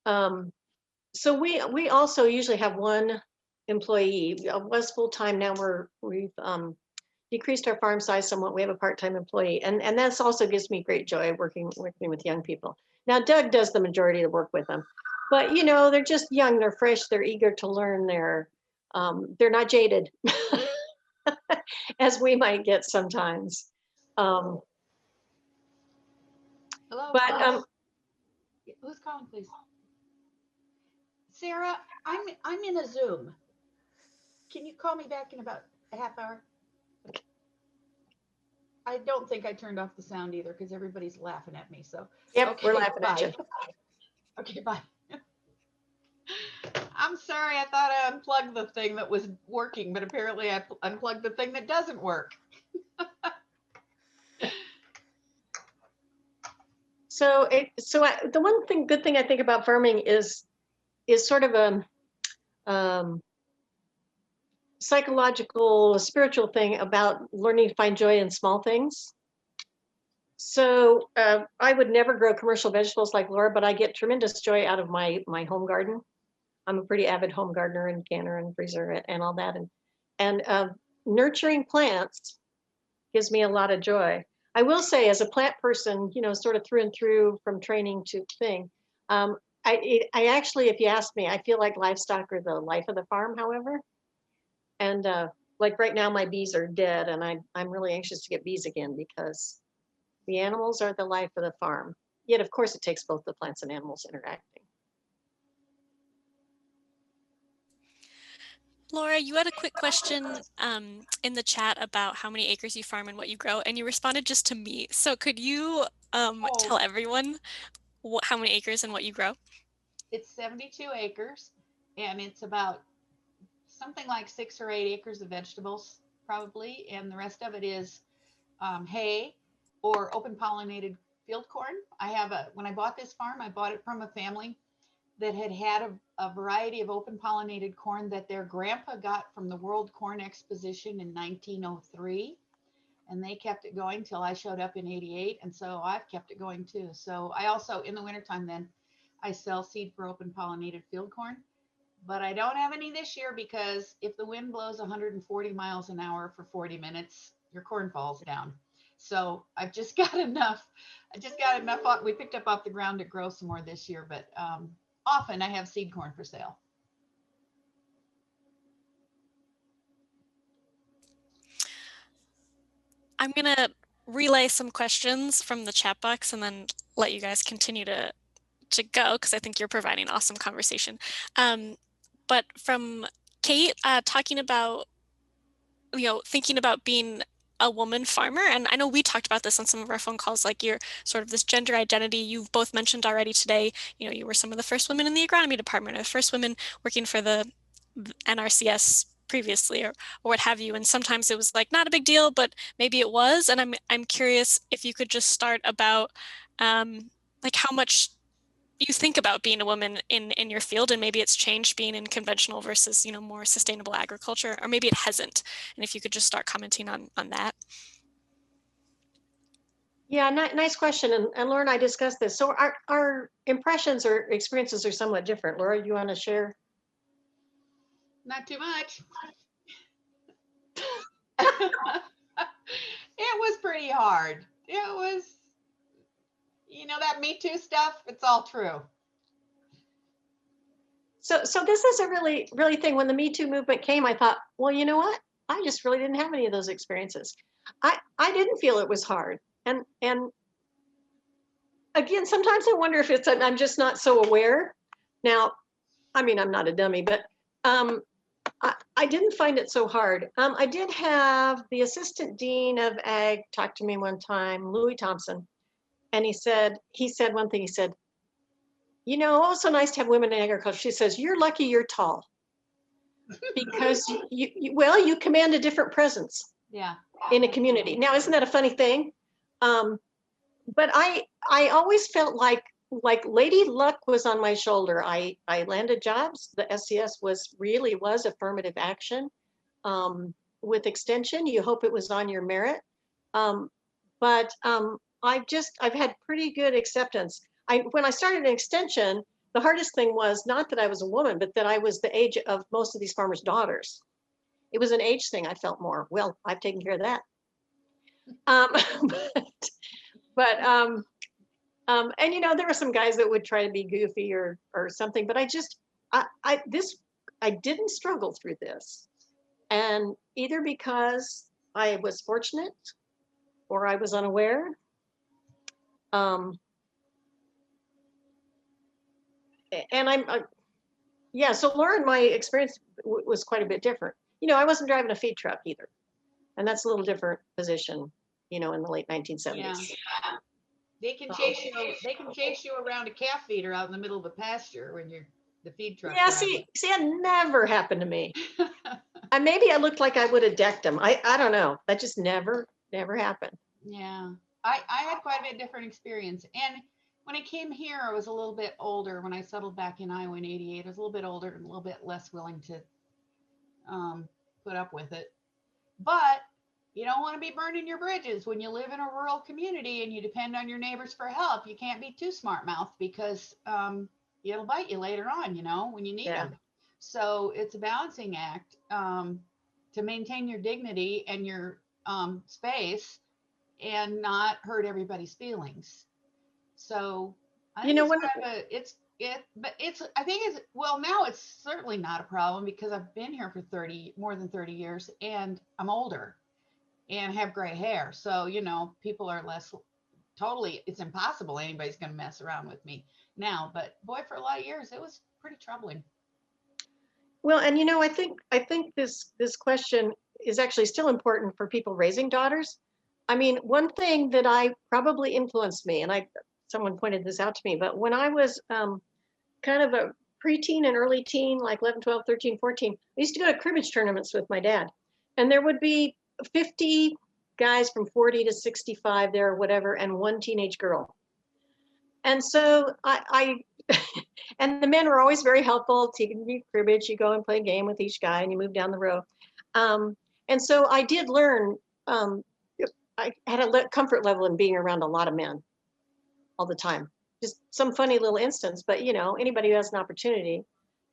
Um, so we also usually have one employee. Was full time. Now we've decreased our farm size somewhat. We have a part-time employee, and that's also gives me great joy working with young people. Now Doug does the majority of the work with them, but you know they're just young, they're fresh, they're eager to learn, they're not jaded as we might get sometimes. Um, Hello. but Who's calling, please? Sarah, I'm in a Zoom. Can you call me back in about a half hour? I don't think I turned off the sound either because everybody's laughing at me. So yep, okay, we're laughing bye. at you. Okay, bye. I'm sorry. I thought I unplugged the thing that was working, but apparently I unplugged the thing that doesn't work. The one good thing I think about farming is sort of a psychological, spiritual thing about learning to find joy in small things. So I would never grow commercial vegetables like Laura, but I get tremendous joy out of my home garden. I'm a pretty avid home gardener and canner and freezer and all that, and nurturing plants gives me a lot of joy. I will say, as a plant person, you know, sort of through and through from training to thing, I actually, if you ask me, I feel like livestock are the life of the farm. However, and like right now, my bees are dead, and I'm really anxious to get bees again because the animals are the life of the farm. Yet, of course, it takes both the plants and animals interacting. Laura, you had a quick question in the chat about how many acres you farm and what you grow, and you responded just to me. So could you tell everyone how many acres and what you grow? It's 72 acres, and it's about something like 6 or 8 acres of vegetables, probably, and the rest of it is hay or open pollinated field corn. When I bought this farm, I bought it from a family that had a variety of open pollinated corn that their grandpa got from the World Corn Exposition in 1903. And they kept it going till I showed up in 88. And so I've kept it going too. So I also, in the wintertime, then I sell seed for open pollinated field corn. But I don't have any this year because if the wind blows 140 miles an hour for 40 minutes, your corn falls down. So I've just got enough. I just got enough. We picked up off the ground to grow some more this year, but often I have seed corn for sale. I'm going to relay some questions from the chat box and then let you guys continue to go because I think you're providing awesome conversation. But from Kate, talking about, thinking about being a woman farmer. And I know we talked about this on some of our phone calls, like your sort of this gender identity you've both mentioned already today. You were some of the first women in the agronomy department, or the first women working for the NRCS previously, or what have you. And sometimes it was like not a big deal, but maybe it was. And I'm curious if you could just start about like how much you think about being a woman in your field, and maybe it's changed being in conventional versus more sustainable agriculture, or maybe it hasn't. And if you could just start commenting on that. Yeah, nice question. And Laura and I discussed this. So our impressions or experiences are somewhat different. Laura, you want to share? Not too much. It was pretty hard. It was, that Me Too stuff, it's all true. So this is a really thing. When the Me Too movement came, I thought, well, you know what? I just really didn't have any of those experiences. I didn't feel it was hard. And again, sometimes I wonder if it's I'm just not so aware. Now, I mean, I'm not a dummy, but I didn't find it so hard. I did have the assistant dean of ag talk to me one time, Louis Thompson, and he said one thing. He said, oh, so nice to have women in agriculture. She says, you're lucky you're tall, because you command a different presence. Yeah. In a community. Now, isn't that a funny thing? But I always felt like Lady Luck was on my shoulder. I landed jobs. The SCS was affirmative action. With extension, you hope it was on your merit. But I've had pretty good acceptance. When I started an extension, the hardest thing was not that I was a woman, but that I was the age of most of these farmers' daughters. It was an age thing. I felt more, well, I've taken care of that. And there were some guys that would try to be goofy or something, but I didn't struggle through this. And either because I was fortunate or I was unaware. And so Laura and my experience was quite a bit different. I wasn't driving a feed truck either. And that's a little different position, in the late 1970s. Yeah. They can chase you around a calf feeder out in the middle of a pasture when you're the feed truck. Yeah, see, that never happened to me. And maybe I looked like I would have decked them. I don't know. That just never happened. Yeah, I had quite a bit different experience. And when I came here, I was a little bit older. When I settled back in Iowa in '88, I was a little bit older and a little bit less willing to put up with it. But you don't want to be burning your bridges when you live in a rural community and you depend on your neighbors for help. You can't be too smart-mouthed, because it'll bite you later on, when you need them. So it's a balancing act to maintain your dignity and your space and not hurt everybody's feelings. So I think now it's certainly not a problem, because I've been here for more than 30 years, and I'm older and have gray hair. So, people are less it's impossible anybody's going to mess around with me now. But boy, for a lot of years, it was pretty troubling. Well, and I think this question is actually still important for people raising daughters. I mean, one thing that I probably influenced me, and someone pointed this out to me, but when I was kind of a preteen and early teen, like 11, 12, 13, 14, I used to go to cribbage tournaments with my dad. And there would be 50 guys from 40 to 65 there or whatever, and one teenage girl. And so and the men were always very helpful. Taking you cribbage, you go and play a game with each guy and you move down the row. And so I did learn, I had a comfort level in being around a lot of men all the time. Just some funny little instance, but anybody who has an opportunity,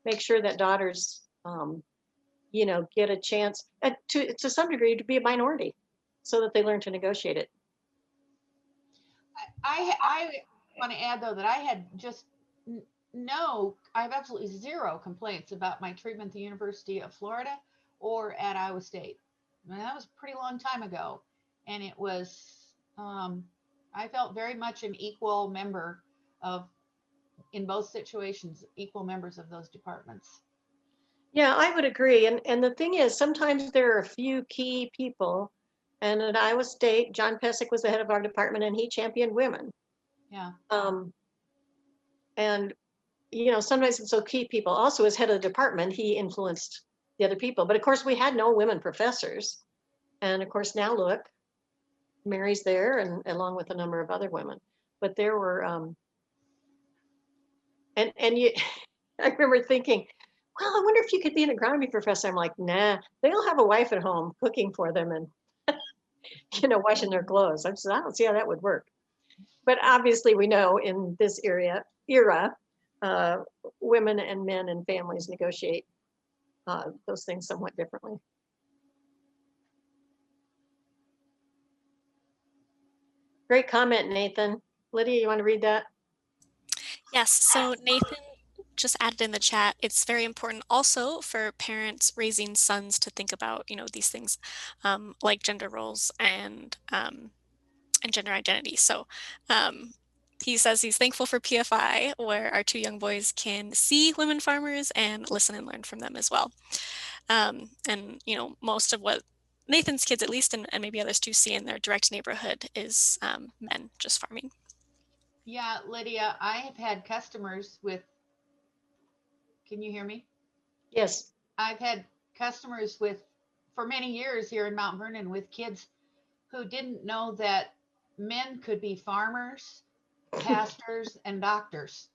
make sure that daughters, get a chance to some degree to be a minority, so that they learn to negotiate it. I want to add, though, that I had just I have absolutely zero complaints about my treatment at the University of Florida or at Iowa State. I mean, that was a pretty long time ago. And it was, I felt very much an equal member in both situations, equal members of those departments. Yeah, I would agree. And the thing is, sometimes there are a few key people. And at Iowa State, John Pesick was the head of our department, and he championed women. Yeah. And sometimes it's so key people. Also, as head of the department, he influenced the other people. But of course, we had no women professors. And of course, now look, Mary's there, and along with a number of other women. But there were, and you, I remember thinking, well, I wonder if you could be an agronomy professor. I'm like, nah, they all have a wife at home cooking for them and, washing their clothes. I said, I don't see how that would work. But obviously, we know in this era, women and men and families negotiate those things somewhat differently. Great comment, Nathan. Lydia, you want to read that? Yes, so Nathan just added in the chat, it's very important also for parents raising sons to think about, these things like gender roles and gender identity. So he says he's thankful for PFI, where our two young boys can see women farmers and listen and learn from them as well. And, most of what Nathan's kids, at least, and maybe others too, see in their direct neighborhood is men just farming. Yeah, Lydia, I have had customers with, can you hear me? Yes. I've had customers for many years here in Mount Vernon with kids who didn't know that men could be farmers, pastors, and doctors.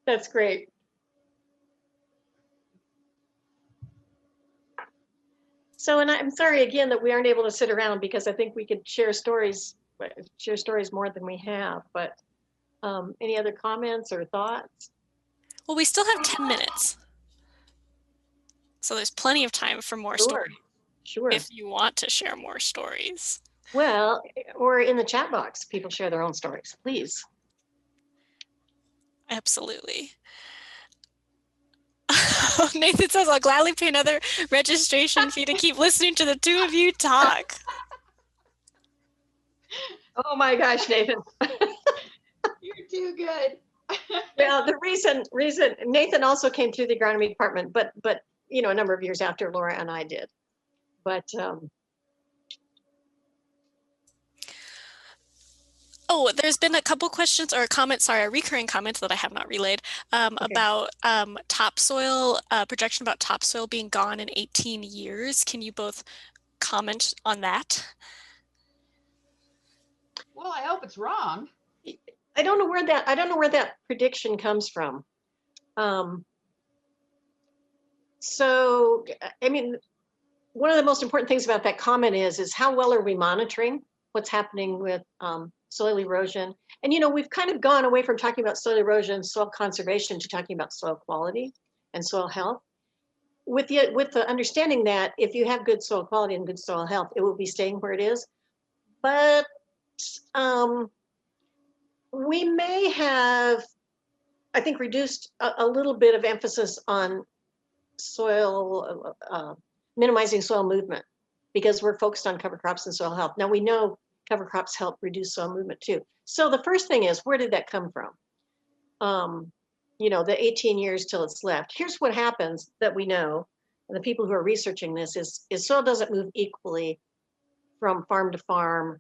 That's great. So, and I'm sorry again that we aren't able to sit around, because I think we could share stories more than we have. But any other comments or thoughts? Well, we still have 10 minutes. So there's plenty of time for more stories. Sure. If you want to share more stories. Well, or in the chat box, people share their own stories, please. Absolutely. Nathan says, I'll gladly pay another registration fee to keep listening to the two of you talk. Oh my gosh, Nathan. You're too good. Well, the reason Nathan also came through the agronomy department, but a number of years after Laura and I did. But oh, there's been a couple questions or comments, a recurring comment that I have not relayed about topsoil, projection about topsoil being gone in 18 years. Can you both comment on that? Well, I hope it's wrong. I don't know where that prediction comes from. So, I mean, one of the most important things about that comment is how well are we monitoring what's happening with soil erosion? And we've kind of gone away from talking about soil erosion, soil conservation, to talking about soil quality and soil health, with the understanding that if you have good soil quality and good soil health, it will be staying where it is. But we may have, I think, reduced a little bit of emphasis on soil, minimizing soil movement, because we're focused on cover crops and soil health. Now we know cover crops help reduce soil movement too. So the first thing is, where did that come from? The 18 years till it's left. Here's what happens that we know, and the people who are researching this is soil doesn't move equally from farm to farm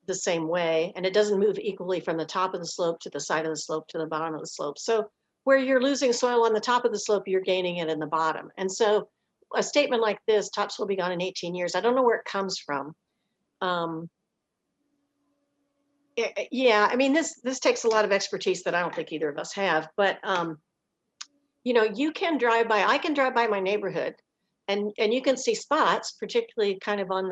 the same way, and it doesn't move equally from the top of the slope to the side of the slope to the bottom of the slope. So where you're losing soil on the top of the slope, you're gaining it in the bottom. And so a statement like this, topsoil will be gone in 18 years, I don't know where it comes from. Yeah, I mean, this takes a lot of expertise that I don't think either of us have, but you can drive by, I can drive by my neighborhood, and you can see spots, particularly kind of on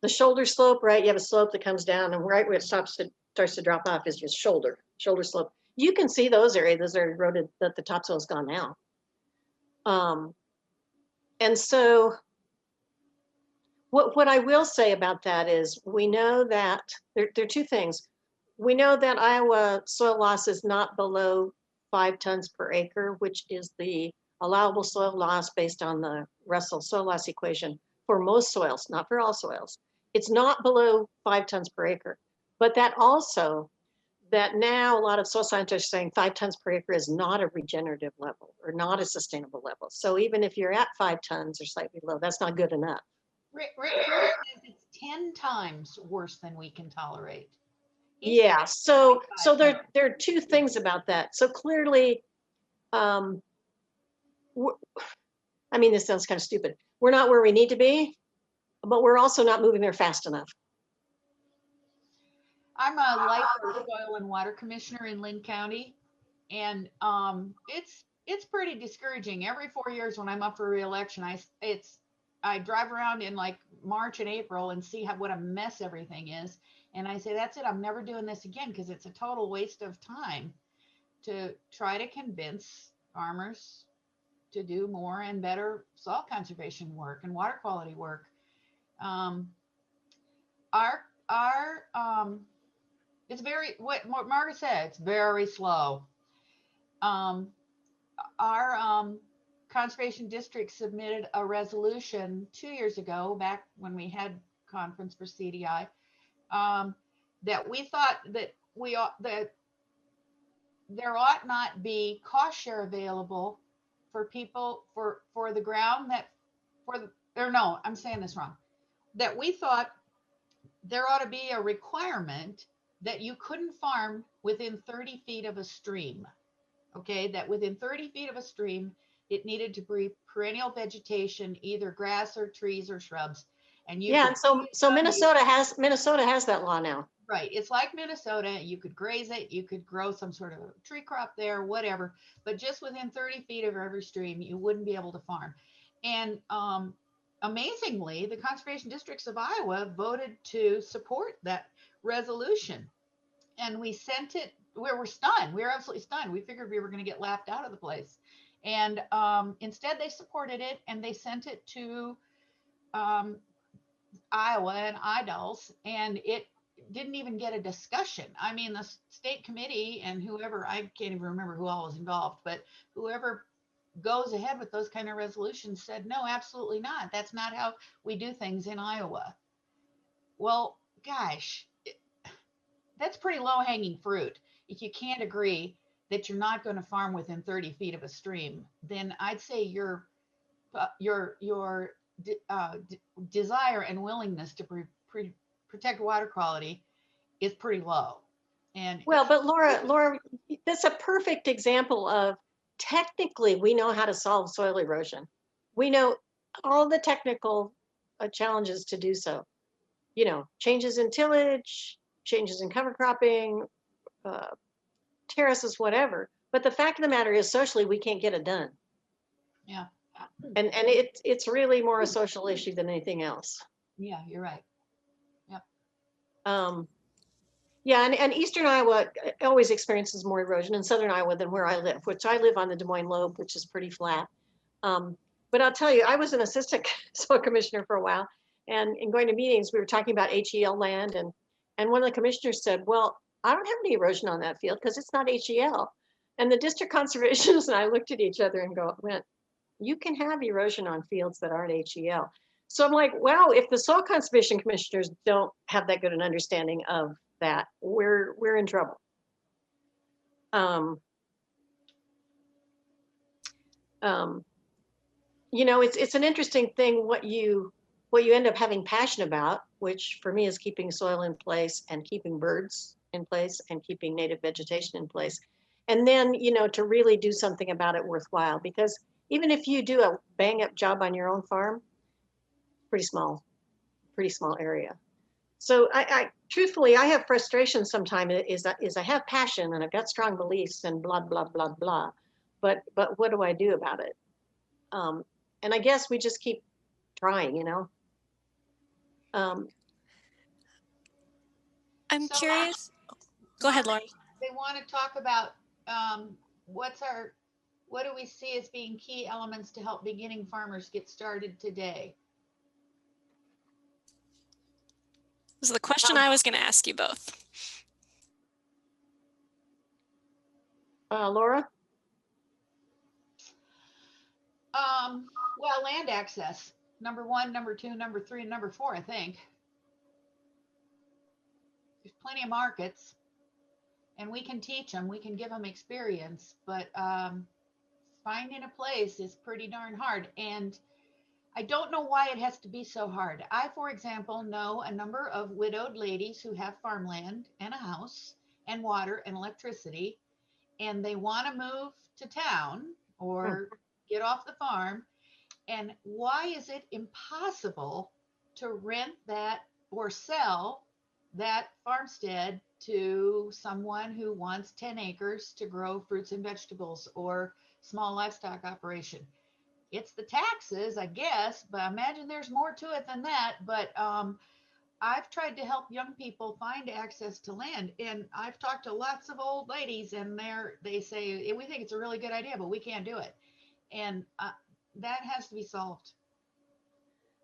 the shoulder slope, right? You have a slope that comes down, and right where it starts to drop off is just shoulder slope. You can see those areas, those are eroded, that the topsoil's gone now. And so what I will say about that is, we know that there are two things. We know that Iowa soil loss is not below 5 tons per acre, which is the allowable soil loss based on the Russell soil loss equation for most soils, not for all soils. It's not below 5 tons per acre, but that also, that now a lot of soil scientists are saying 5 tons per acre is not a regenerative level or not a sustainable level. So even if you're at 5 tons or slightly below, that's not good enough. Rick says it's 10 times worse than we can tolerate. Yeah, so there are two things about that. So clearly, I mean, this sounds kind of stupid. We're not where we need to be, but we're also not moving there fast enough. I'm a life soil and water commissioner in Linn County, and it's pretty discouraging. Every 4 years when I'm up for re-election, I drive around in like March and April and see what a mess everything is, and I say, that's it, I'm never doing this again, because it's a total waste of time to try to convince farmers to do more and better soil conservation work and water quality work. It's very, what Margaret said, it's very slow. Our conservation district submitted a resolution 2 years ago, back when we had conference for CDI, that we thought that that there ought not be cost share available for people for the ground I'm saying this wrong. That we thought there ought to be a requirement that you couldn't farm within 30 feet of a stream. Okay, that within 30 feet of a stream, it needed to be perennial vegetation, either grass or trees or shrubs. And so Minnesota has that law now. Right, it's like Minnesota. You could graze it, you could grow some sort of tree crop there, whatever, but just within 30 feet of every stream, you wouldn't be able to farm. And amazingly, the conservation districts of Iowa voted to support that resolution. And we sent it, we were stunned. We were absolutely stunned. We figured we were going to get laughed out of the place. And instead, they supported it, and they sent it to Iowa and IDALS, and it didn't even get a discussion. I mean, the state committee and whoever, I can't even remember who all was involved, but whoever goes ahead with those kind of resolutions said, no, absolutely not. That's not how we do things in Iowa. Well, gosh, that's pretty low hanging fruit. If you can't agree that you're not going to farm within 30 feet of a stream, then I'd say your desire and willingness to protect water quality is pretty low. And well, but Laura, that's a perfect example of, technically we know how to solve soil erosion. We know all the technical challenges to do so. You know, changes in tillage, changes in cover cropping, terraces, whatever. But the fact of the matter is, socially, we can't get it done. Yeah. And it's really more a social issue than anything else. Yeah, you're right. Yep. Yeah, and Eastern Iowa always experiences more erosion in Southern Iowa than where I live, which I live on the Des Moines Lobe, which is pretty flat. But I'll tell you, I was an assistant soil commissioner for a while, and in going to meetings, we were talking about HEL land, and one of the commissioners said, well, I don't have any erosion on that field because it's not HEL. And the district conservationists and I looked at each other and went, you can have erosion on fields that aren't HEL. So I'm like, wow, if the soil conservation commissioners don't have that good an understanding of that, we're in trouble. You know, it's an interesting thing what you end up having passion about, which for me is keeping soil in place and keeping birds in place and keeping native vegetation in place. And then, you know, to really do something about it worthwhile, because even if you do a bang up job on your own farm, pretty small area. So I truthfully, I have frustration sometimes is I have passion and I've got strong beliefs and blah, blah, blah, blah. But what do I do about it? And I guess we just keep trying, you know. I'm curious. Go ahead, Laura. They want to talk about what do we see as being key elements to help beginning farmers get started today? This is the question I was going to ask you both. Laura? Well, land access, number 1, number 2, number 3, and number 4, I think. There's plenty of markets. and we can teach them, we can give them experience, but finding a place is pretty darn hard. And I don't know why it has to be so hard. I, for example, know a number of widowed ladies who have farmland and a house and water and electricity, and they want to move to town or get off the farm. And why is it impossible to rent that or sell that farmstead to someone who wants 10 acres to grow fruits and vegetables or small livestock operation? It's the taxes, I guess, but I imagine there's more to it than that. But I've tried to help young people find access to land, and I've talked to lots of old ladies, and they say we think it's a really good idea, but we can't do it, and that has to be solved.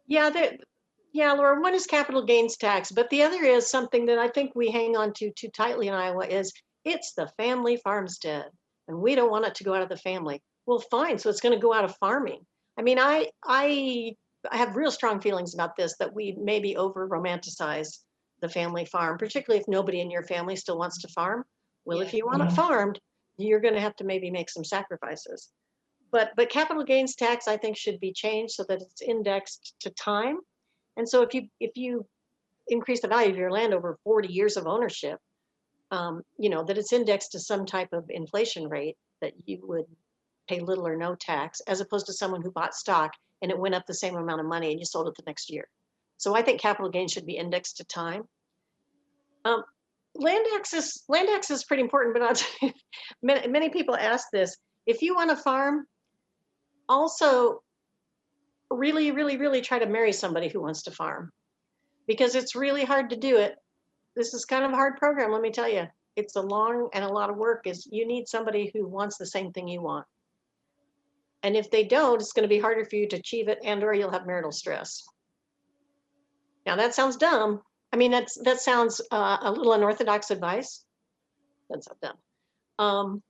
Yeah, yeah, Laura, one is capital gains tax, but the other is something that I think we hang on to too tightly in Iowa is it's the family farmstead, and we don't want it to go out of the family. Well, fine, so it's going to go out of farming. I mean, I have real strong feelings about this, that we maybe over romanticize the family farm, particularly if nobody in your family still wants to farm. Well, if you want it farmed, you're going to have to maybe make some sacrifices. But capital gains tax, I think, should be changed so that it's indexed to time. And so if you increase the value of your land over 40 years of ownership, you know, that it's indexed to some type of inflation rate that you would pay little or no tax, as opposed to someone who bought stock and it went up the same amount of money and you sold it the next year. So I think capital gains should be indexed to time. Land access is pretty important, but many people ask this. If you want to farm, also really try to marry somebody who wants to farm, because it's really hard to do it. This is kind of a hard program, let me tell you. It's a long and a lot of work. Is you need somebody who wants the same thing you want. And if they don't, it's going to be harder for you to achieve it, and or you'll have marital stress. Now that sounds dumb. I mean, that sounds a little unorthodox advice. That's not dumb.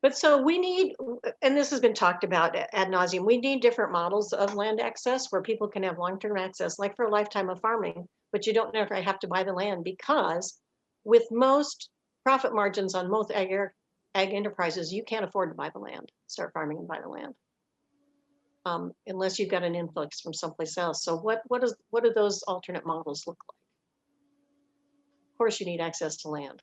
But so we need, and this has been talked about ad nauseum, we need different models of land access where people can have long-term access, like for a lifetime of farming, but you don't never have to buy the land, because with most profit margins on most ag enterprises, you can't afford to buy the land, start farming and buy the land, unless you've got an influx from someplace else. So what do those alternate models look like? Of course, you need access to land.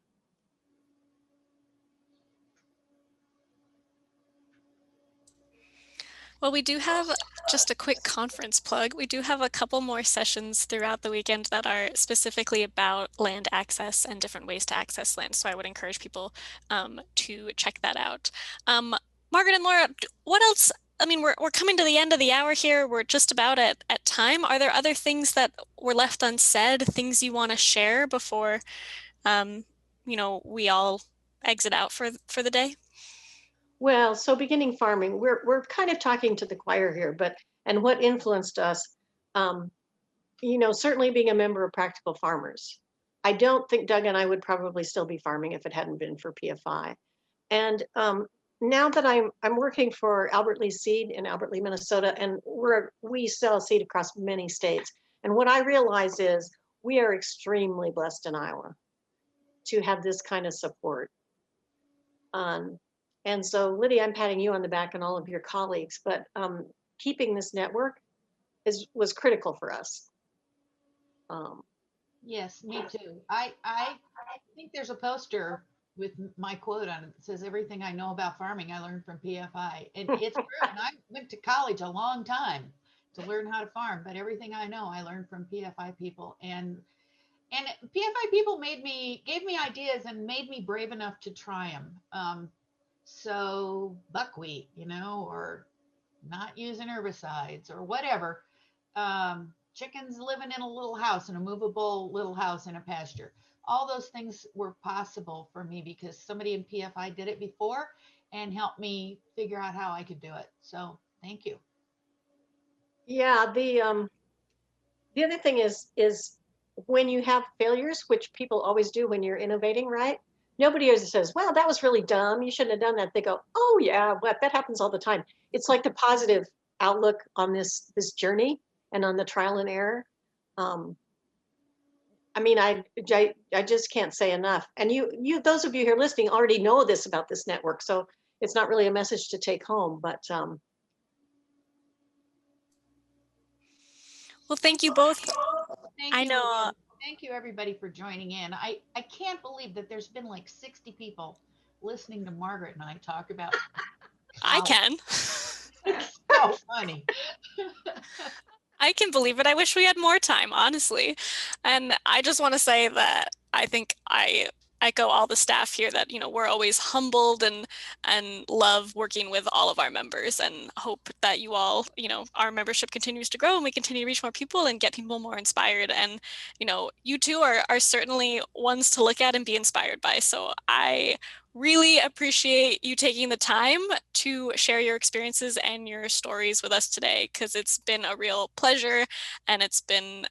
Well, we do have just a quick conference plug. We do have a couple more sessions throughout the weekend that are specifically about land access and different ways to access land. So I would encourage people to check that out. Margaret and Laura, what else? I mean, we're coming to the end of the hour here. We're just about at time. Are there other things that were left unsaid, things you want to share before, you know, we all exit out for the day? Well, so beginning farming, we're kind of talking to the choir here, and what influenced us, you know, certainly being a member of Practical Farmers. I don't think Doug and I would probably still be farming if it hadn't been for PFI. And now that I'm working for Albert Lea Seed in Albert Lea, Minnesota, and we sell seed across many states. And what I realize is we are extremely blessed in Iowa to have this kind of support. And so, Lydia, I'm patting you on the back and all of your colleagues, but keeping this network was critical for us. Yes, me too. I think there's a poster with my quote on it that says, "Everything I know about farming, I learned from PFI." And it's true. And I went to college a long time to learn how to farm, but everything I know, I learned from PFI people. And PFI people gave me ideas and made me brave enough to try them. So buckwheat, you know, or not using herbicides or whatever. Chickens living in a little house, in a movable little house in a pasture. All those things were possible for me because somebody in PFI did it before and helped me figure out how I could do it. So thank you. Yeah, the other thing is when you have failures, which people always do when you're innovating, right? Nobody ever says, well, that was really dumb, you shouldn't have done that. They go, oh yeah, that happens all the time. It's like the positive outlook on this journey and on the trial and error. I I mean, I just can't say enough. And you, those of you here listening already know this about this network, so it's not really a message to take home, but well, thank you both. Thank I you know. again. Thank you everybody for joining in. I can't believe that there's been like 60 people listening to Margaret and I talk about I can. It's so funny. I can believe it. I wish we had more time, honestly. And I just want to say that I think I echo all the staff here that, we're always humbled and love working with all of our members, and hope that you all, our membership continues to grow and we continue to reach more people and get people more inspired. And, you two are certainly ones to look at and be inspired by. So I really appreciate you taking the time to share your experiences and your stories with us today, because it's been a real pleasure, and it's been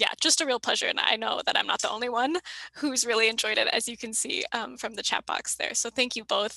yeah, just a real pleasure. And I know that I'm not the only one who's really enjoyed it, as you can see from the chat box there. So thank you both.